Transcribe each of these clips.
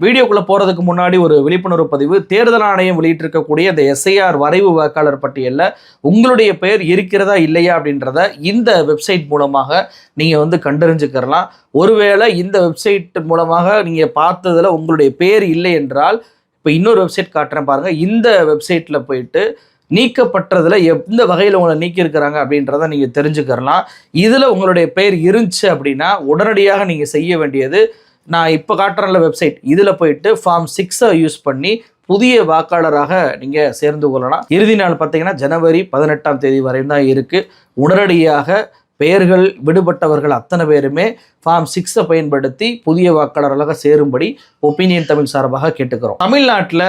வீடியோக்குள்ள போறதுக்கு முன்னாடி ஒரு விழிப்புணர்வு பதிவு. தேர்தல் ஆணையம் வெளியிட்டிருக்கக்கூடிய இந்த எஸ்ஐஆர் வரைவு வாக்காளர் பட்டியலில் உங்களுடைய பெயர் இருக்கிறதா இல்லையா அப்படின்றத இந்த வெப்சைட் மூலமாக நீங்க கண்டறிஞ்சுக்கலாம். ஒருவேளை இந்த வெப்சைட் மூலமாக நீங்க பார்த்ததுல உங்களுடைய பெயர் இல்லை என்றால், இப்போ இன்னொரு வெப்சைட் காட்டுறேன் பாருங்க. இந்த வெப்சைட்ல போயிட்டு நீக்கப்பட்டதுல எந்த வகையில் உங்களை நீக்கி இருக்கிறாங்க அப்படின்றத நீங்க தெரிஞ்சுக்கலாம். இதுல உங்களுடைய பெயர் இருந்துச்சு அப்படின்னா உடனடியாக நீங்க செய்ய வேண்டியது, நான் இப்போ காட்டுறேன்ல வெப்சைட், இதில் போயிட்டு ஃபார்ம் 6 யூஸ் பண்ணி புதிய வாக்காளராக நீங்கள் சேர்ந்து கொள்ளலாம். இறுதி நாள் பார்த்தீங்கன்னா ஜனவரி 18ஆம் தேதி வரையும் தான் இருக்குது. உடனடியாக பெயர்கள் விடுபட்டவர்கள் அத்தனை பேருமே ஃபார்ம் 6 பயன்படுத்தி புதிய வாக்காளர்களாக சேரும்படி ஒப்பீனியன் தமிழ் சார்பாக கேட்டுக்கிறோம். தமிழ்நாட்டில்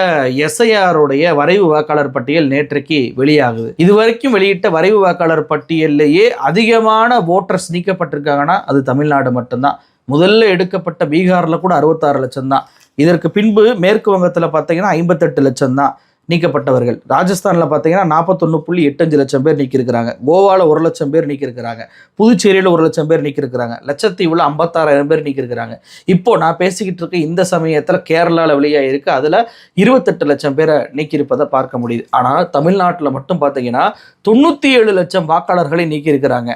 எஸ்ஐஆருடைய வரைவு வாக்காளர் பட்டியல் நேற்றைக்கு வெளியாகுது. இதுவரைக்கும் வெளியிட்ட வரைவு வாக்காளர் பட்டியல்லையே அதிகமான ஓட்டர்ஸ் நீக்கப்பட்டிருக்காங்கன்னா அது தமிழ்நாடு மட்டும்தான். முதல்ல எடுக்கப்பட்ட பீகாரில் கூட 66 லட்சம் தான். இதற்கு பின்பு மேற்கு வங்கத்தில் பார்த்தீங்கன்னா 58 லட்சம் தான் நீக்கப்பட்டவர்கள். ராஜஸ்தானில் பார்த்தீங்கன்னா 41.85 லட்சம் பேர் நீக்கியிருக்கிறாங்க. கோவாவில் 1 லட்சம் பேர் நீக்கியிருக்கிறாங்க. புதுச்சேரியில் 1 லட்சம் பேர் நீக்கியிருக்கிறாங்க. லட்சத்தீவில் 56,000 பேர் நீக்கியிருக்கிறாங்க. இப்போ நான் பேசிக்கிட்டு இருக்க இந்த சமயத்தில் கேரளாவில் வெளியாக இருக்குது. அதில் 28 லட்சம் பேரை நீக்கியிருப்பதை பார்க்க முடியுது. ஆனால் தமிழ்நாட்டில் மட்டும் பார்த்தீங்கன்னா 97 லட்சம் வாக்காளர்களை நீக்கியிருக்கிறாங்க.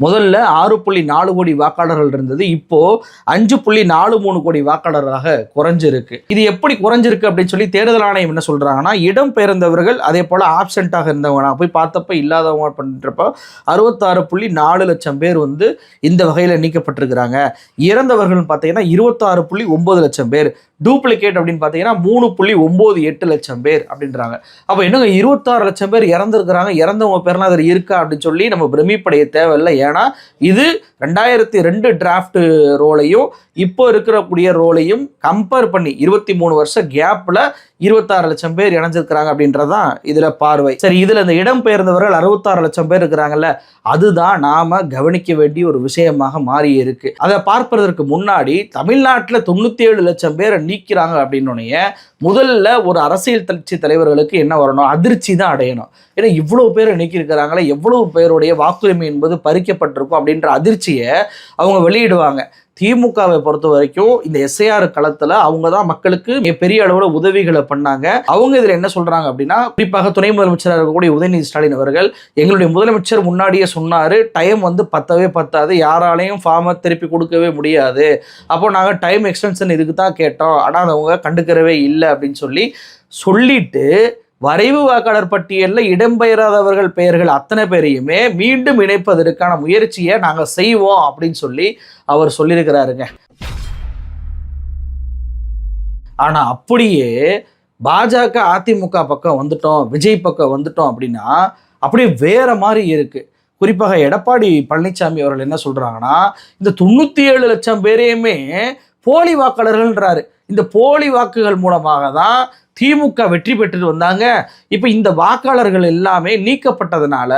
முதல்ல 6.4 கோடி வாக்காளர்கள் இருந்தது, இப்போ 5.43 கோடி வாக்காளராக குறைஞ்சிருக்கு. இது எப்படி குறைஞ்சிருக்கு அப்படின்னு சொல்லி தேர்தல் ஆணையம் என்ன சொல்றாங்கன்னா, இடம் பெயர்ந்தவர்கள் அதே போல ஆப்சென்ட்டாக இருந்தவங்க, நான் போய் பார்த்தப்ப இல்லாதவங்க பண்றப்ப 66.4 லட்சம் பேர் இந்த வகையில நீக்கப்பட்டிருக்கிறாங்க. இறந்தவர்கள் பார்த்தீங்கன்னா 26.9 லட்சம் பேர். டூப்ளிகேட் அப்படின்னு பார்த்தீங்கன்னா 3.98 லட்சம் பேர் அப்படின்றாங்க. அப்போ என்னங்க 26 லட்சம் பேர் இறந்துருக்கிறாங்க, இறந்தவங்க பேர்லாம் அதில் இருக்கா அப்படின்னு சொல்லி நம்ம பிரமிப்படைய தேவையில்லை. ஏன்னா இது 2002 டிராஃப்ட் ரோலையும் இப்போ இருக்கக்கூடிய ரோலையும் கம்பேர் பண்ணி 23 வருஷ கேப்ல 26 லட்சம் பேர் இணைஞ்சிருக்கிறாங்க அப்படின்றதான் இதுல பார்வை. சரி, இதுல இந்த இடம் பெயர்ந்தவர்கள் 66 லட்சம் பேர் இருக்கிறாங்கல்ல, அதுதான் நாம கவனிக்க வேண்டிய ஒரு விஷயமாக மாறி இருக்கு. அதை பார்ப்பதற்கு முன்னாடி தமிழ்நாட்டில் 97 லட்சம் பேரை நீக்கிறாங்க அப்படின்னு முதல்ல ஒரு அரசியல் கட்சி தலைவர்களுக்கு என்ன வரணும், அதிர்ச்சி தான் அடையணும். ஏன்னா இவ்வளவு பேரை நீக்கியிருக்கிறாங்களே, எவ்வளவு பேருடைய வாக்குரிமை என்பது பறிக்கப்பட்டிருக்கும் அப்படின்ற அதிர்ச்சியை அவங்க வெளியிடுவாங்க. திமுகவை பொறுத்த வரைக்கும் இந்த எஸ்ஐஆர் களத்துல அவங்க தான் மக்களுக்கு பெரிய அளவுல உதவிகளை பண்ணாங்க. அவங்க இதுல என்ன சொல்றாங்க அப்படின்னா, குறிப்பாக துணை முதலமைச்சராக இருக்கக்கூடிய உதயநிதி ஸ்டாலின் அவர்கள், எங்களுடைய முதலமைச்சர் முன்னாடியே சொன்னாரு, டைம் பத்தவே பத்தாது, யாராலையும் ஃபார்மை திருப்பி கொடுக்கவே முடியாது, அப்போ நாங்க டைம் எக்ஸ்டென்ஷன் இதுக்கு தான் கேட்டோம், ஆனா அவங்க கண்டுக்கிறவே இல்லை அப்படின்னு சொல்லிட்டு வரைவு வாக்காளர் பட்டியலில் இடம்பெயராதவர்கள் பெயர்கள் அத்தனை பேரையுமே மீண்டும் இணைப்பதற்கான முயற்சியை நாங்கள் செய்வோம் அப்படின்னு சொல்லி அவர் சொல்லியிருக்கிறாருங்க. ஆனா அப்படியே பாஜக அதிமுக பக்கம் வந்துட்டோம், விஜய் பக்கம் வந்துட்டோம் அப்படின்னா அப்படியே வேற மாதிரி இருக்கு. குறிப்பாக எடப்பாடி பழனிசாமி அவர்கள் என்ன சொல்றாங்கன்னா, இந்த 97 லட்சம் பேரையுமே போலி வாக்காளர்கள்ன்றாரு. இந்த போலி வாக்குகள் மூலமாக தான் திமுக வெற்றி பெற்றுட்டு வந்தாங்க. இப்போ இந்த வாக்காளர்கள் எல்லாமே நீக்கப்பட்டதுனால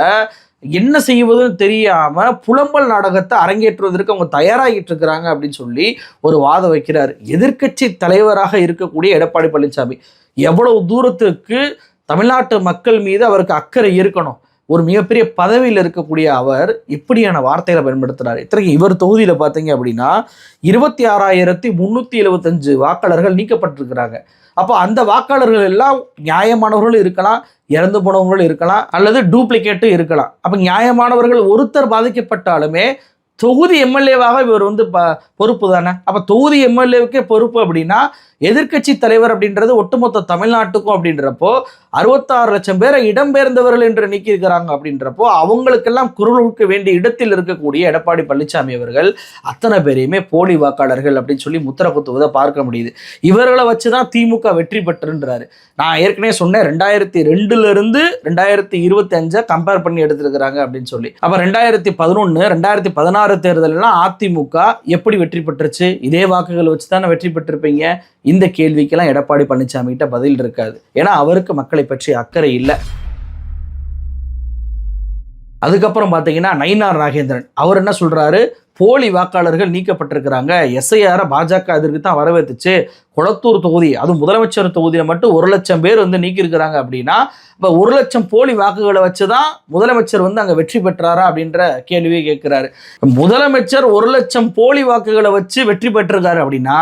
என்ன செய்வதுன்னு தெரியாம புலம்பல் நாடகத்தை அரங்கேற்றுவதற்கு அவங்க தயாராகிட்டு இருக்கிறாங்க அப்படின்னு சொல்லி ஒரு வாதம் வைக்கிறார் எதிர்க்கட்சி தலைவராக இருக்கக்கூடிய எடப்பாடி பழனிசாமி. எவ்வளவு தூரத்துக்கு தமிழ்நாட்டு மக்கள் மீது அவருக்கு அக்கறை இருக்கணும். ஒரு மிகப்பெரிய பதவியில் இருக்கக்கூடிய அவர் இப்படியான வார்த்தைகளை பயன்படுத்துறாரு. இத்தனைக்கு இவர் தொகுதியில் பார்த்தீங்க அப்படின்னா 26,375 வாக்காளர்கள் நீக்கப்பட்டிருக்கிறாங்க. அப்போ அந்த வாக்காளர்கள் எல்லாம் நியாயமானவர்களும் இருக்கலாம், இறந்து போனவங்களும் இருக்கலாம், அல்லது டூப்ளிகேட்டும் இருக்கலாம். அப்போ நியாயமானவர்கள் ஒருத்தர் பாதிக்கப்பட்டாலுமே தொகுதி எம்எல்ஏவாக இவர் பொறுப்பு தானே. அப்போ தொகுதி எம்எல்ஏவுக்கே பொறுப்பு அப்படின்னா எதிர்க்கட்சி தலைவர் அப்படின்றது ஒட்டுமொத்த தமிழ்நாட்டுக்கும் அப்படின்றப்போ 66 லட்சம் பேரை இடம்பெயர்ந்தவர்கள் என்று நீக்கியிருக்கிறாங்க அப்படின்றப்போ அவங்களுக்கெல்லாம் குரல் கொடுக்க வேண்டிய இடத்தில் இருக்கக்கூடிய எடப்பாடி பழனிசாமி அவர்கள் அத்தனை பேரையுமே போலி வாக்காளர்கள் அப்படின்னு சொல்லி முத்திர குத்துவதை பார்க்க முடியுது. இவர்களை வச்சுதான் திமுக வெற்றி பெற்றுன்றாரு. நான் ஏற்கனவே சொன்னேன் 2002 இருந்து 2025 கம்பேர் பண்ணி எடுத்திருக்கிறாங்க அப்படின்னு சொல்லி. அப்ப 2011 2016 தேர்தலாம் அதிமுக எப்படி வெற்றி பெற்றுச்சு? இதே வாக்குகள் வச்சு தானே வெற்றி பெற்றிருப்பீங்க. இந்த கேள்விக்கெல்லாம் எடப்பாடி பழனிசாமி கிட்ட பதில் இருக்காது. ஏன்னா அவருக்கு மக்களை பற்றி அக்கறை இல்லை. அதுக்கப்புறம் பார்த்தீங்கன்னா நயினார் நாகேந்திரன் அவர் என்ன சொல்றாரு, போலி வாக்காளர்கள் நீக்கப்பட்டிருக்கிறாங்க. எஸ்ஐஆரை பாஜக இதற்கு தான் வரவேற்றுச்சு. கொளத்தூர் தொகுதி, அதுவும் முதலமைச்சர் தொகுதியில் மட்டும் 1 லட்சம் பேர் நீக்கியிருக்கிறாங்க அப்படின்னா, இப்போ 1 லட்சம் போலி வாக்குகளை வச்சுதான் முதலமைச்சர் அங்கே வெற்றி பெற்றாரா அப்படின்ற கேள்வியை கேட்கிறாரு. முதலமைச்சர் 1 லட்சம் போலி வாக்குகளை வச்சு வெற்றி பெற்றிருக்காரு அப்படின்னா,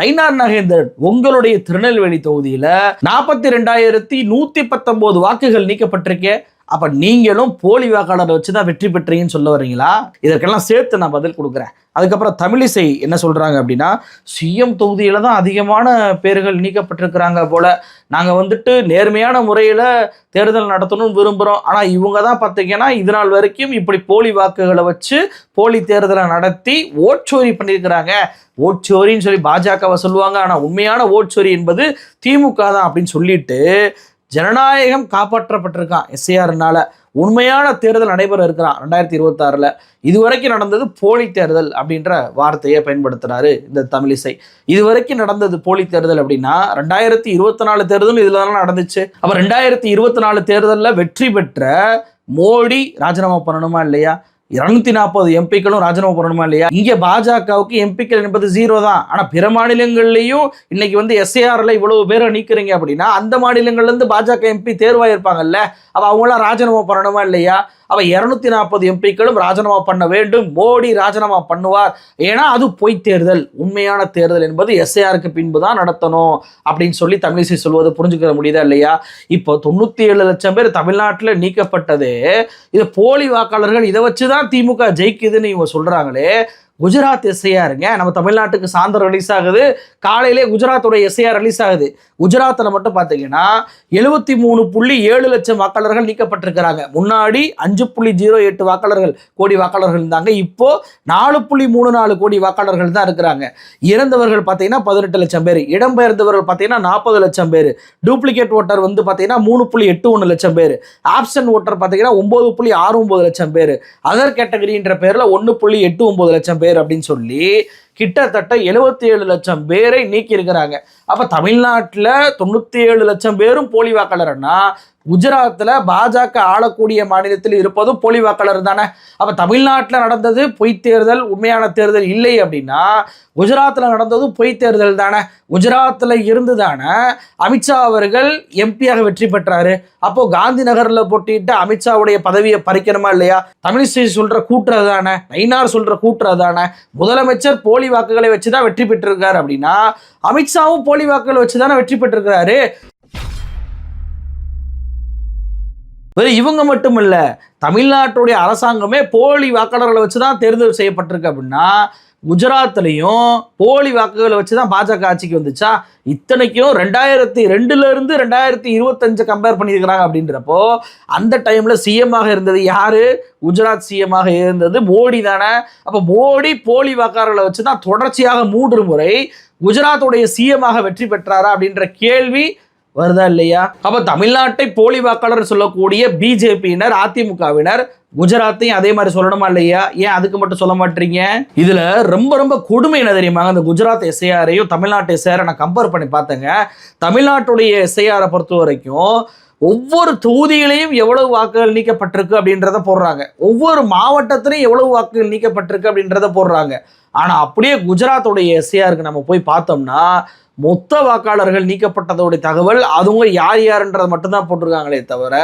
நயினார் நாகேந்திரன் உங்களுடைய திருநெல்வேலி தொகுதியில 42,119 வாக்குகள் நீக்கப்பட்டிருக்கே. அப்ப நீங்களும் போலி வாக்காளரை வச்சுதான் வெற்றி பெற்றீங்கன்னு சொல்ல வரீங்களா? இதற்கெல்லாம் சேர்த்து நான் பதில் கொடுக்குறேன். அதுக்கப்புறம் தமிழிசை என்ன சொல்றாங்க அப்படின்னா, சிஎம் தொகுதியில தான் அதிகமான பேர்கள் நீக்கப்பட்டிருக்கிறாங்க போல. நாங்க நேர்மையான முறையில தேர்தல் நடத்தணும்னு விரும்புறோம். ஆனா இவங்க தான் பார்த்தீங்கன்னா இது நாள் வரைக்கும் இப்படி போலி வாக்குகளை வச்சு போலி தேர்தலை நடத்தி ஓட்சோரி பண்ணியிருக்கிறாங்க. ஓட்சோரின்னு சொல்லி பாஜகவை சொல்லுவாங்க. ஆனா உண்மையான ஓட்சோரி என்பது திமுக தான் அப்படின்னு சொல்லிட்டு ஜனநாயகம் காப்பாற்றப்பட்டிருக்கான் எஸ்ஐஆர்னால. உண்மையான தேர்தல் நடைபெற இருக்கிறான் 2026. இதுவரைக்கும் நடந்தது போலி தேர்தல் அப்படின்ற வார்த்தையை பயன்படுத்துறாரு இந்த தமிழிசை. இதுவரைக்கும் நடந்தது போலி தேர்தல் அப்படின்னா 2024 தேர்தலும் இதுல தான் நடந்துச்சு. அப்ப 2024 தேர்தலில் வெற்றி பெற்ற மோடி ராஜினாமா பண்ணணுமா இல்லையா? 240 எம்பிக்களும் ராஜினாமா பண்ணணுமா இல்லையா? இங்க பாஜகவுக்கு எம்பிக்கள் என்பது 0 தான். ஆனா பிற மாநிலங்கள்லயும் இன்னைக்கு எஸ்ஐஆர்ல இவ்வளவு பேரை நீக்கிறீங்க அப்படின்னா அந்த மாநிலங்கள்ல இருந்து பாஜக எம்பி தேர்வாயிருப்பாங்கல்ல. அப்ப அவங்களாம் ராஜினாமா பண்ணணுமா இல்லையா? அவ 240 எம்பிக்களும் ராஜினாமா பண்ண வேண்டும். மோடி ராஜினாமா பண்ணுவார். ஏன்னா அது பொய் தேர்தல். உண்மையான தேர்தல் என்பது எஸ்ஐஆருக்கு பின்பு தான் நடத்தணும் அப்படின்னு சொல்லி தமிழிசை சொல்வது புரிஞ்சுக்கிற முடியுதா இல்லையா? இப்போ 97 லட்சம் பேர் தமிழ்நாட்டில் நீக்கப்பட்டது இது போலி வாக்காளர்கள். இதை வச்சுதான் திமுக ஜெயிக்குதுன்னு இவங்க சொல்றாங்களே. குஜராத் எஸ்ஐஆருங்க, நம்ம தமிழ்நாட்டுக்கு சாயந்தரம் ரிலீஸ் ஆகுது. காலையிலே குஜராத்தோட எஸ்ஐஆர் ரிலீஸ் ஆகுது. குஜராத்தில் மட்டும் பார்த்தீங்கன்னா 73.7 லட்சம் வாக்காளர்கள் நீக்கப்பட்டிருக்கிறாங்க. முன்னாடி 5.08 கோடி வாக்காளர்கள் இருந்தாங்க. இப்போ 4.34 கோடி வாக்காளர்கள் தான் இருக்கிறாங்க. இறந்தவர்கள் பார்த்தீங்கன்னா 18 லட்சம் பேர், இடம்பெயர்ந்தவர்கள் பார்த்தீங்கன்னா 40 லட்சம் பேர், டூப்ளிகேட் ஓட்டர் பார்த்தீங்கன்னா 3.81 லட்சம் பேர், ஆப்சன்ட் ஓட்டர் பார்த்தீங்கன்னா 9.69 லட்சம் பேர், அதர் கேட்டகரின்ற பேர்ல 1.89 லட்சம் பேர் அப்படின்னு சொல்லி கிட்டத்தட்ட 77 லட்சம் பேரை நீக்கி இருக்கிறாங்க. அப்ப தமிழ்நாட்டில் 97 லட்சம் பேரும் போலி வாக்காளர்னா குஜராத்தில் பாஜக ஆளக்கூடிய மாநிலத்தில் இருப்பதும் போலி வாக்காளர் தானே. அப்ப தமிழ்நாட்டில் நடந்தது பொய் தேர்தல், உண்மையான தேர்தல் இல்லை அப்படின்னா குஜராத்தில் நடந்தது பொய் தேர்தல் தானே. குஜராத்தில் இருந்து தானே அமித்ஷா அவர்கள் எம்பியாக வெற்றி பெற்றாரு. அப்போ காந்தி நகர்ல போட்டிட்டு அமித்ஷாவுடைய பதவியை பறிக்கணுமா இல்லையா? தமிழிசை சொல்ற கூட்டுறது தானே, நயினார் சொல்ற கூட்டுறது தானே. முதலமைச்சர் போலி வாக்குகளை வச்சுதான் வெற்றி பெற்றிருக்காரு அப்படின்னா அமித்ஷாவும் போலி வாக்குகளை வச்சுதானே வெற்றி பெற்றிருக்கிறாரு. இவங்க மட்டும் இல்ல, தமிழ்நாட்டுடைய அரசாங்கமே போலி வாக்காளர்களை வச்சுதான் தேர்தல் செய்யப்பட்டிருக்கு அப்படின்னா குஜராத்லையும் போலி வாக்குகளை வச்சுதான் பாஜக ஆட்சிக்கு வந்துச்சா? இத்தனைக்கும் 2002 இருந்து 2025 கம்பேர் பண்ணியிருக்கிறாங்க அப்படின்றப்போ அந்த டைம்ல சிஎம் இருந்தது யாரு? குஜராத் சிஎம் இருந்தது மோடி தானே. அப்ப மோடி போலி வாக்காளர்களை வச்சுதான் தொடர்ச்சியாக 3 முறை குஜராத்துடைய சிஎம் வெற்றி பெற்றாரா அப்படின்ற கேள்வி வருதா இல்லையா? அப்ப தமிழ்நாட்டை போலி வாக்காளர் சொல்லக்கூடிய பிஜேபியினர், அதிமுகவினர் குஜராத்தையும் அதே மாதிரி சொல்லணுமா இல்லையா? ஏன் அதுக்கு மட்டும் சொல்ல மாட்டீங்க? இதுல ரொம்ப ரொம்ப கொடுமை என்ன தெரியுமாங்க? அந்த குஜராத் எஸ்ஐஆரையும் தமிழ்நாட்டு எஸ்ஐஆரை நான் கம்பேர் பண்ணி பார்த்தேங்க. தமிழ்நாட்டுடைய எஸ்ஐஆரை பொறுத்த வரைக்கும் ஒவ்வொரு தொகுதியிலையும் எவ்வளவு வாக்குகள் நீக்கப்பட்டிருக்கு அப்படின்றத போடுறாங்க. ஒவ்வொரு மாவட்டத்திலையும் எவ்வளவு வாக்குகள் நீக்கப்பட்டிருக்கு அப்படின்றத போடுறாங்க. ஆனா அப்படியே குஜராத்துடைய எஸ்ஐஆருக்கு நம்ம போய் பார்த்தோம்னா மொத்த வாக்காளர்கள் நீக்கப்பட்டதோடைய தகவல் அதுவும் யார் யாருன்றதை மட்டும்தான் போட்டிருக்காங்களே தவிர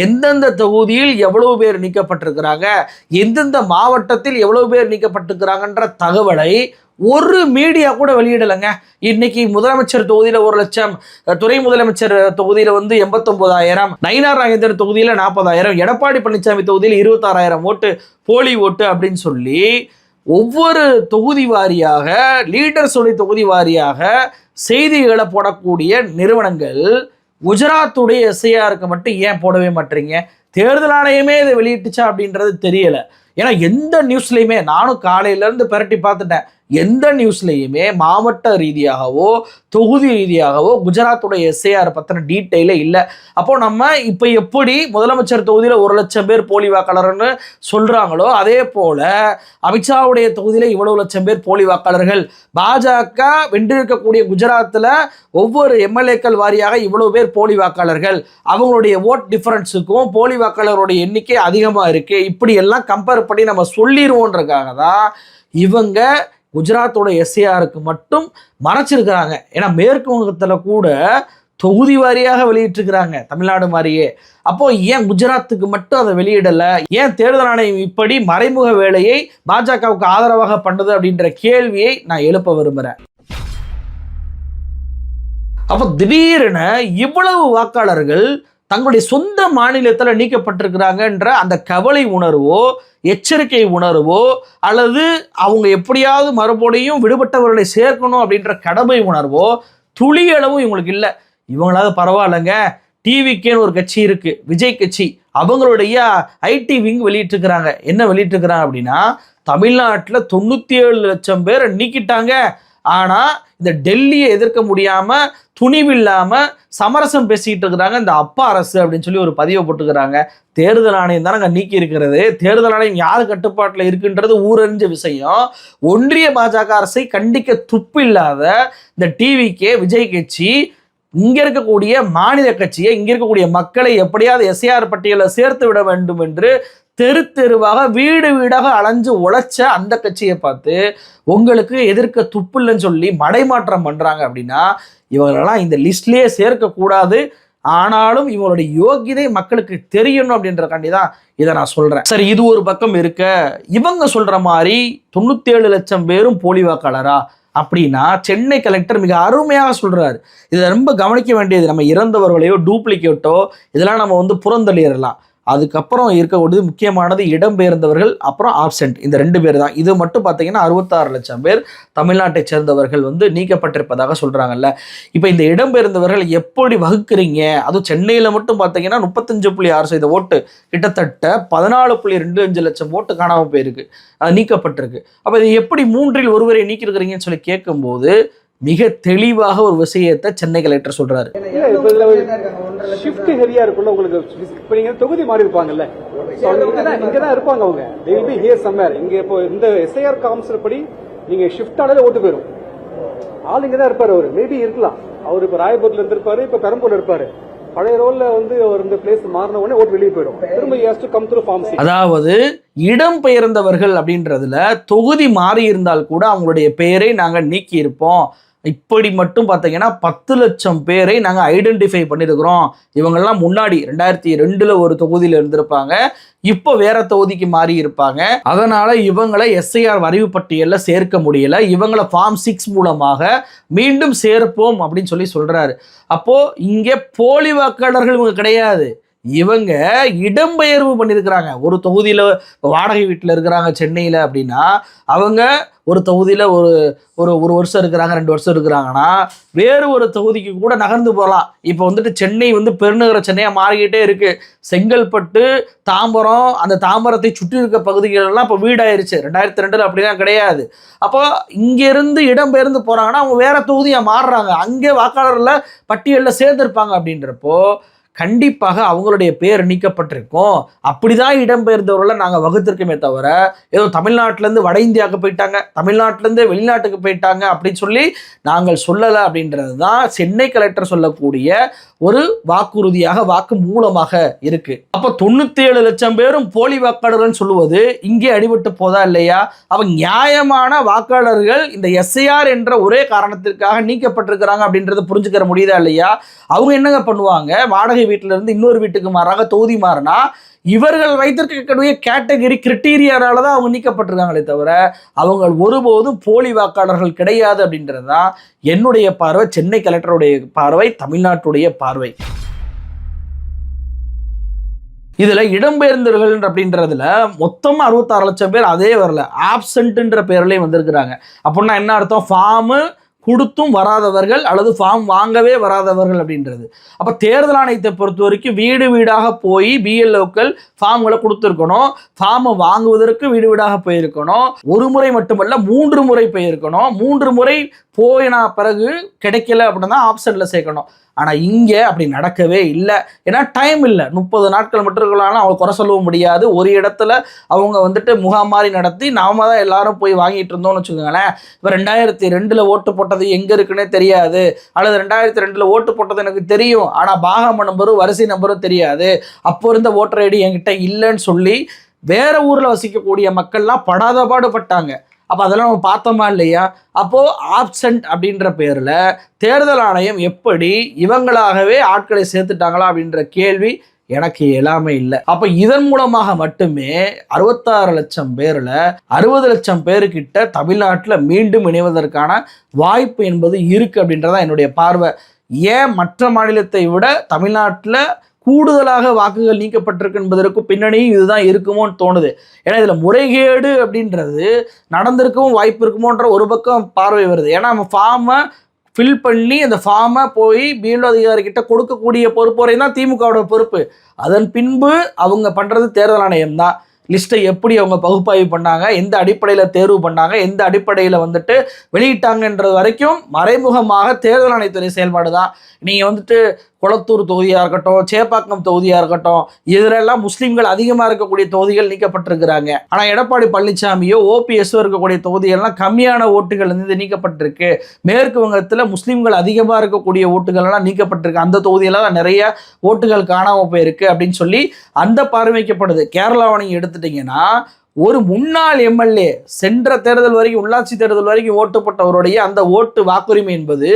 எந்தெந்த தொகுதியில் எவ்வளவு பேர் நீக்கப்பட்டிருக்கிறாங்க, எந்தெந்த மாவட்டத்தில் எவ்வளவு பேர் நீக்கப்பட்டிருக்கிறாங்கன்ற தகவலை ஒரு மீடியா கூட வெளியிடலைங்க. இன்னைக்கு முதலமைச்சர் தொகுதியில 1 லட்சம், துணை முதலமைச்சர் தொகுதியில 89,000, நயினார் நாகேந்திரன் தொகுதியில 40,000, எடப்பாடி பழனிசாமி தொகுதியில் 26,000 ஓட்டு போலி ஓட்டு அப்படின்னு சொல்லி ஒவ்வொரு தொகுதி வாரியாக, லீடர்ஸுடைய தொகுதி வாரியாக செய்திகளை போடக்கூடிய நிறுவனங்கள் குஜராத்துடைய எஸ்ஐஆருக்கு மட்டும் ஏன் போடவே மாட்டீங்க? தேர்தல் ஆணையமே இதை வெளியிட்டுச்சா அப்படின்றது தெரியல. ஏன்னா எந்த நியூஸ்லையுமே, நானும் காலையில இருந்து பெரட்டி பார்த்துட்டேன், எந்த நியூஸ்லையுமே மாவட்ட ரீதியாகவோ தொகுதி ரீதியாகவோ குஜராத்துடைய எஸ்ஐஆர் பத்தின டீட்டெயிலே இல்லை. அப்போ நம்ம இப்போ எப்படி முதலமைச்சர் தொகுதியில் 1 லட்சம் பேர் போலி வாக்காளர்னு சொல்றாங்களோ அதே போல அமித்ஷாவுடைய தொகுதியில இவ்வளவு லட்சம் பேர் போலி வாக்காளர்கள், பாஜக வென்றிருக்கக்கூடிய குஜராத்தில் ஒவ்வொரு எம்எல்ஏக்கள் வாரியாக இவ்வளவு பேர் போலி வாக்காளர்கள், அவங்களுடைய ஓட் டிஃபரன்ஸுக்கும் போலி வாக்காளருடைய எண்ணிக்கை அதிகமாக இருக்கு, இப்படி எல்லாம் கம்பேர் எஸ்ஐஆர் படி நம்ம சொல்லிடுவோன்றதுக்காக தான் இவங்க குஜராத்தோட எஸ்ஐஆருக்கு மட்டும் மறைச்சிருக்கிறாங்க. ஏன்னா மேற்கு வங்கத்தில் கூட தொகுதி வாரியாக வெளியிட்டிருக்கிறாங்க தமிழ்நாடு மாதிரியே. அப்போ ஏன் குஜராத்துக்கு மட்டும் அதை வெளியிடல? ஏன் தேர்தல் ஆணையம் இப்படி மறைமுக வேலையை பாஜகவுக்கு ஆதரவாக பண்ணுது அப்படின்ற கேள்வியை நான் எழுப்ப விரும்புகிறேன். அப்போ திடீரென இவ்வளவு வாக்காளர்கள் தங்களுடைய சொந்த மாநிலத்தில் நீக்கப்பட்டிருக்கிறாங்கன்ற அந்த கவலை உணர்வோ எச்சரிக்கை உணர்வோ அல்லது அவங்க எப்படியாவது மறுபடியும் விடுபட்டவர்களை சேர்க்கணும் அப்படின்ற கடமை உணர்வோ துளியளவும் இவங்களுக்கு இல்லை. இவங்களாவது பரவாயில்லைங்க, டிவிக்கேன்னு ஒரு கட்சி இருக்கு, விஜய் கட்சி, அவங்களுடைய ஐடி விங் வெளியிட்டிருக்கிறாங்க. என்ன வெளியிட்டிருக்கிறாங்க அப்படின்னா, தமிழ்நாட்டில் 97 லட்சம் பேரை நீக்கிட்டாங்க. ஆனால் இந்த டெல்லியை எதிர்க்க முடியாமல் துணிவில்லாமல் சமரசம் பேசிக்கிட்டு இருக்கிறாங்க இந்த அப்பா அரசு அப்படின்னு சொல்லி ஒரு பதிவை போட்டுக்கிறாங்க. தேர்தல் ஆணையம் தான் நாங்கள் நீக்கி இருக்கிறது. தேர்தல் ஆணையம் யார் கட்டுப்பாட்டில் இருக்குன்றது ஊரறிஞ்ச விஷயம். ஒன்றிய பாஜக அரசை கண்டிக்க துப்பு இல்லாத இந்த டிவிக்கே விஜய் கட்சி இங்க இருக்கக்கூடிய மாநில கட்சியை, இங்க இருக்கக்கூடிய மக்களை எப்படியாவது எஸ்ஐஆர் பட்டியலில் சேர்த்து விட வேண்டும் என்று தெரு தெருவாக வீடு வீடாக அலைஞ்சு உழைச்ச அந்த கட்சியை பார்த்து உங்களுக்கு எதிர்க்க துப்பு இல்லைன்னு சொல்லி மடைமாற்றம் பண்றாங்க. அப்படின்னா இவங்களெல்லாம் இந்த லிஸ்ட்லயே சேர்க்கக்கூடாது. ஆனாலும் இவங்களுடைய யோகிதை மக்களுக்கு தெரியணும் அப்படின்றக்காண்டி தான் இதை நான் சொல்றேன். சரி, இது ஒரு பக்கம் இருக்க, இவங்க சொல்ற மாதிரி 97 லட்சம் பேரும் போலி வாக்காளரா அப்படின்னா சென்னை கலெக்டர் மிக அருமையாக சொல்றாரு. இதை ரொம்ப கவனிக்க வேண்டியது. நம்ம இறந்தவர்களையோ டூப்ளிகேட்டோ இதெல்லாம் நம்ம புறந்தள்ளிடலாம். அதுக்கப்புறம் இருக்கக்கூடியது முக்கியமானது இடம்பெயர்ந்தவர்கள், அப்புறம் ஆப்சென்ட். இந்த 2 பேர் தான். இது மட்டும் பார்த்தீங்கன்னா 66 லட்சம் பேர் தமிழ்நாட்டை சேர்ந்தவர்கள் நீக்கப்பட்டிருப்பதாக சொல்றாங்கல்ல. இப்போ இந்த இடம்பெயர்ந்தவர்கள் எப்படி வகுக்கிறீங்க? அதுவும் சென்னையில் மட்டும் பார்த்தீங்கன்னா 35.6% ஓட்டு, கிட்டத்தட்ட 14.25 லட்சம் ஓட்டு காணாமல் போயிருக்கு, அது நீக்கப்பட்டிருக்கு. அப்போ இது எப்படி 3இல் ஒருவரை நீக்கிருக்கிறீங்கன்னு சொல்லி கேட்கும்போது மிக தெளிவாக ஒரு விஷயத்தை சென்னை கலெக்டர் சொல்றாரு. ஷிஃப்ட் ஹெவியா இருக்குல்ல உங்களுக்கு. இப்போ நீங்க தொகுதி மாறி இருப்பாங்கல்ல, இங்கதான் இருப்பாங்க அவங்க. they will be here somewhere. இங்க இப்போ இந்த எஸ்ஐஆர் கவுன்சில் படி நீங்க ஷிஃப்ட் ஆனாலே ஓட்டு போயிடும். ஆள் இங்கதான் இருப்பாரு. அவரு மேபி இருக்கலாம். அவர் இப்ப ராயபுரத்துல இருந்திருப்பாரு, இப்ப பெரம்பூர்ல இருப்பாரு. பழைய ரோல்ல அவர் இந்த பிளேஸ் மாறின உடனே ஓட்டு வெளியே போயிடும். திரும்ப he has to come through form 6. அதாவது இடம் பெயர்ந்தவர்கள் அப்படின்றதுல தொகுதி மாறி இருந்தால் கூட அவங்களுடைய பெயரை நாங்க நீக்கி இருப்போம். இப்படி மட்டும் பார்த்தீங்கன்னா 10 லட்சம் பேரை நாங்கள் ஐடென்டிஃபை பண்ணியிருக்கிறோம். இவங்கெல்லாம் முன்னாடி 2002 ஒரு தொகுதியில் இருந்திருப்பாங்க, இப்போ வேற தொகுதிக்கு மாறி இருப்பாங்க. அதனால இவங்களை எஸ்ஐஆர் வரைவு பட்டியலில் சேர்க்க முடியல. இவங்களை ஃபார்ம் 6 மூலமாக மீண்டும் சேர்ப்போம் அப்படின்னு சொல்லி சொல்றாரு. அப்போ இங்கே போலி வாக்காளர்கள் இவங்க கிடையாது, இவங்க இடம்பெயர்வு பண்ணியிருக்கிறாங்க. ஒரு தொகுதியில் வாடகை வீட்டில் இருக்கிறாங்க சென்னையில் அப்படின்னா, அவங்க ஒரு தொகுதியில் ஒரு வருஷம் இருக்கிறாங்க, 2 வருஷம் இருக்கிறாங்கன்னா வேறு ஒரு தொகுதிக்கு கூட நகர்ந்து போகலாம். இப்போ சென்னை பெருநகர சென்னையாக மாறிக்கிட்டே இருக்கு. செங்கல்பட்டு, தாம்பரம், அந்த தாம்பரத்தை சுற்றி இருக்க பகுதிகளெல்லாம் இப்போ வீடாயிருச்சு. 2002 அப்படிலாம் கிடையாது. அப்போ இங்கேருந்து இடம்பெயர்ந்து போகிறாங்கன்னா அவங்க வேற தொகுதியாக மாறுறாங்க, அங்கே வாக்காளர்ல பட்டியலில் சேர்ந்திருப்பாங்க. அப்படின்றப்போ கண்டிப்பாக அவங்களுடைய பேர் நீக்கப்பட்டிருக்கும். அப்படிதான் இடம்பெயர்ந்தவர்களை நாங்கள் வகுத்திருக்கோமே தவிர ஏதோ தமிழ்நாட்டிலேருந்து வட இந்தியாவுக்கு போயிட்டாங்க, தமிழ்நாட்டிலேருந்து வெளிநாட்டுக்கு போயிட்டாங்க அப்படின்னு சொல்லி நாங்கள் சொல்லலை. அப்படின்றது தான் சென்னை கலெக்டர் சொல்லக்கூடிய ஒரு வாக்குறுதியாக, வாக்கு மூலமாக இருக்கு. அப்போ 97 லட்சம் பேரும் போலி வாக்காளர்கள் சொல்லுவது இங்கே அடிபட்டு போதா இல்லையா? அவங்க நியாயமான வாக்காளர்கள் இந்த எஸ்ஐஆர் என்ற ஒரே காரணத்திற்காக நீக்கப்பட்டிருக்கிறாங்க அப்படின்றத புரிஞ்சுக்கிற முடியுதா இல்லையா? அவங்க என்னங்க பண்ணுவாங்க? வாடகை வீட்டில இருந்து இன்னொரு வீட்டுக்கு மாறாங்க, தொகுதி மாறினா இவர்கள் வைத்திருக்கக்கூடிய கேட்டகரி கிரிட்டீரியானால தான் அவங்க நீக்கப்பட்டிருக்காங்களே தவிர அவங்க ஒருபோதும் போலி வாக்காளர்கள் கிடையாது. அப்படின்றது தான் என்னுடைய பார்வை, சென்னை கலெக்டருடைய பார்வை, தமிழ்நாட்டுடைய பார்வை. இதுல இடம்பெயர்ந்தவர்கள் அப்படின்றதுல மொத்தமா 66 லட்சம் பேர் அதே வரல, ஆப்சென்ட்ன்ற பேர்லயும் வந்திருக்கிறாங்க. அப்படின்னா என்ன அர்த்தம்? ஃபார்ம் கொடுத்தும் வராதவர்கள் அல்லது ஃபார்ம் வாங்கவே வராதவர்கள் அப்படின்றது. அப்போ தேர்தல் ஆணையத்தை பொறுத்த வரைக்கும் வீடு வீடாக போய் பிஎல்ஓக்கள் ஃபார்ம்களை கொடுத்துருக்கணும். ஃபார்மை வாங்குவதற்கு வீடு வீடாக போயிருக்கணும். ஒரு முறை மட்டுமல்ல 3 முறை போயிருக்கணும். 3 முறை போயினா பிறகு கிடைக்கல அப்படின்னா ஆப்ஷனில் சேர்க்கணும். ஆனால் இங்கே அப்படி நடக்கவே இல்லை. ஏன்னா டைம் இல்லை, 30 நாட்கள் மட்டும் இருக்கலாம்னு அவங்க குறை சொல்லவும் முடியாது. ஒரு இடத்துல அவங்க முகாம் மாதிரி நடத்தி நாம தான் எல்லாரும் போய் வாங்கிட்டு இருந்தோம்னு வச்சுக்கோங்களேன். இப்போ 2002 ஓட்டு போட்டது எங்கே இருக்குன்னே தெரியாது, அல்லது 2002 ஓட்டு போட்டது எனக்கு தெரியும் ஆனால் பாகம் நம்பரும் வரிசை நம்பரும் தெரியாது, அப்போ இருந்த ஓட்டர் ஐடி என்கிட்ட இல்லைன்னு சொல்லி வேற ஊர்ல வசிக்கக்கூடிய மக்கள்லாம் படாத பாடுபட்டாங்க. அப்போ அதெல்லாம் நம்ம பார்த்தோமா இல்லையா? அப்போது ஆப்சண்ட் அப்படின்ற பேரில் தேர்தல் ஆணையம் எப்படி இவங்களாகவே ஆட்களை சேர்த்துட்டாங்களா அப்படின்ற கேள்வி எனக்கு எல்லாமே இல்லை. அப்போ இதன் மூலமாக மட்டுமே 66 லட்சம் பேரில் 60 லட்சம் பேருக்கிட்ட தமிழ்நாட்டில் மீண்டும் இணைவதற்கான வாய்ப்பு என்பது இருக்குது அப்படின்றதான் என்னுடைய பார்வை. ஏன் மற்ற மாநிலத்தை விட தமிழ்நாட்டில் கூடுதலாக வாக்குகள் நீக்கப்பட்டிருக்கு என்பதற்கு பின்னணியும் இதுதான் இருக்குமோன்னு தோணுது. ஏன்னா இதில் முறைகேடு அப்படின்றது நடந்திருக்கவும் வாய்ப்பு இருக்குமோன்ற ஒரு பக்கம் பார்வை வருது. ஏன்னா நம்ம ஃபார்மை ஃபில் பண்ணி அந்த ஃபார்மை போய் பிஎல்ஓ அதிகாரிகிட்ட கொடுக்கக்கூடிய பொறுப்பு வரை தான் திமுகவோட பொறுப்பு. அதன் பின்பு அவங்க பண்ணுறது தேர்தல் ஆணையம் தான். லிஸ்ட்டை எப்படி அவங்க பகுப்பாய்வு பண்ணாங்க, எந்த அடிப்படையில் தேர்வு பண்ணாங்க, எந்த அடிப்படையில் வந்துட்டு வெளியிட்டாங்கன்றது வரைக்கும் மறைமுகமாக தேர்தல் ஆணையத்துறை செயல்பாடு தான். நீங்கள் வந்துட்டு கொளத்தூர் தொகுதியாக இருக்கட்டும், சேப்பாக்கம் தொகுதியாக இருக்கட்டும், இதிலெல்லாம் முஸ்லீம்கள் அதிகமாக இருக்கக்கூடிய தொகுதிகள் நீக்கப்பட்டிருக்கிறாங்க. ஆனால் எடப்பாடி பழனிசாமியோ ஓபிஎஸ்ஓ இருக்கக்கூடிய தொகுதிகள்லாம் கம்மியான ஓட்டுகள் வந்து நீக்கப்பட்டிருக்கு. மேற்கு வங்கத்தில் முஸ்லீம்கள் அதிகமாக இருக்கக்கூடிய ஓட்டுகள்லாம் நீக்கப்பட்டிருக்கு. அந்த தொகுதியெல்லாம் நிறைய ஓட்டுகள் காணாமல் போயிருக்கு அப்படின்னு சொல்லி அந்த பார்வைக்கப்படுது. கேரளாவை நீங்கள் எடுத்துட்டீங்கன்னா ஒரு முன்னாள் எம்எல்ஏ சென்ற தேர்தல் வரைக்கும், உள்ளாட்சி தேர்தல் வரைக்கும் ஓட்டு போட்டவருடைய அந்த ஓட்டு வாக்குரிமை என்பது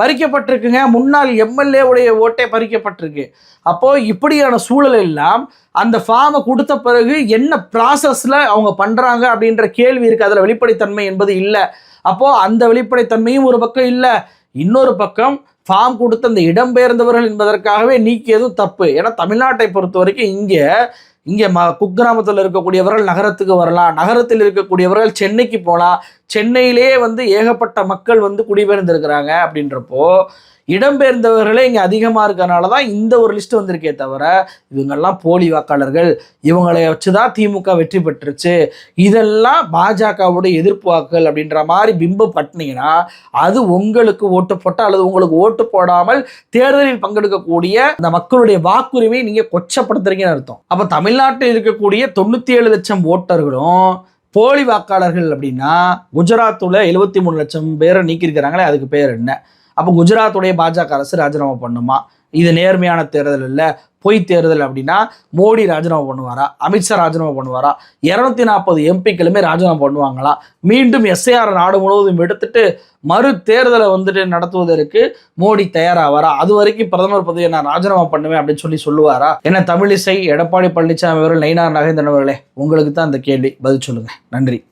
பறிக்கப்பட்டிருக்குங்க. முன்னாள் எம்எல்ஏ உடைய ஓட்டே பறிக்கப்பட்டிருக்கு. அப்போ இப்படியான சூழல் எல்லாம் அந்த ஃபார்மை கொடுத்த பிறகு என்ன ப்ராசஸ்ல அவங்க பண்றாங்க அப்படின்ற கேள்வி இருக்கு. அதுல வெளிப்படைத்தன்மை என்பது இல்லை. அப்போ அந்த வெளிப்படைத்தன்மையும் ஒரு பக்கம் இல்லை. இன்னொரு பக்கம் ஃபார்ம் கொடுத்த அந்த இடம்பெயர்ந்தவர்கள் என்பதற்காகவே நீக்கியதும் தப்பு. ஏன்னா தமிழ்நாட்டை பொறுத்த வரைக்கும் இங்கே குக்கிராமத்தில் இருக்கக்கூடியவர்கள் நகரத்துக்கு வரலாம், நகரத்தில் இருக்கக்கூடியவர்கள் சென்னைக்கு போகலாம், சென்னையிலே வந்து ஏகப்பட்ட மக்கள் வந்து குடிபெயர்ந்திருக்கிறாங்க. அப்படின்றப்போ இடம்பெயர்ந்தவர்களே இங்கே அதிகமாக இருக்கிறனால தான் இந்த ஒரு லிஸ்ட் வந்திருக்கே தவிர இவங்கெல்லாம் போலி வாக்காளர்கள், இவங்களை வச்சு தான் திமுக வெற்றி பெற்றுச்சு, இதெல்லாம் பாஜகவுடைய எதிர்ப்பு வாக்குகள் அப்படின்ற மாதிரி பிம்பம் பட்டினீங்கன்னா அது உங்களுக்கு ஓட்டு போட்டால் அல்லது உங்களுக்கு ஓட்டு போடாமல் தேர்தலில் பங்கெடுக்கக்கூடிய அந்த மக்களுடைய வாக்குரிமையை நீங்கள் கொச்சப்படுத்துறீங்கன்னு அர்த்தம். அப்போ தமிழ்நாட்டில் இருக்கக்கூடிய 97 லட்சம் ஓட்டர்களும் போலி வாக்காளர்கள் அப்படின்னா குஜராத்தில் 73 லட்சம் பேரை நீக்கியிருக்கிறாங்களே, அதுக்கு பேர் என்ன? அப்போ குஜராத்துடைய பாஜக அரசு ராஜினாமா பண்ணுமா? இது நேர்மையான தேர்தல் இல்லை, பொய் தேர்தல் அப்படின்னா மோடி ராஜினாமா பண்ணுவாரா, அமித்ஷா ராஜினாமா பண்ணுவாரா, 240 எம்பிக்களுமே ராஜினாமா பண்ணுவாங்களா? மீண்டும் எஸ்ஐஆர் நாடு முழுவதும் எடுத்துட்டு மறு தேர்தலை வந்துட்டு நடத்துவதற்கு மோடி தயாராவாரா? அது வரைக்கும் பிரதமர் பதவியை நான் ராஜினாமா பண்ணுவேன் அப்படின்னு சொல்லுவாரா? என்ன தமிழிசை, எடப்பாடி பழனிசாமி அவர்கள், நயினார் நாகேந்திரன் அவர்களே, உங்களுக்கு தான் அந்த கேள்வி, பதில் சொல்லுங்க. நன்றி.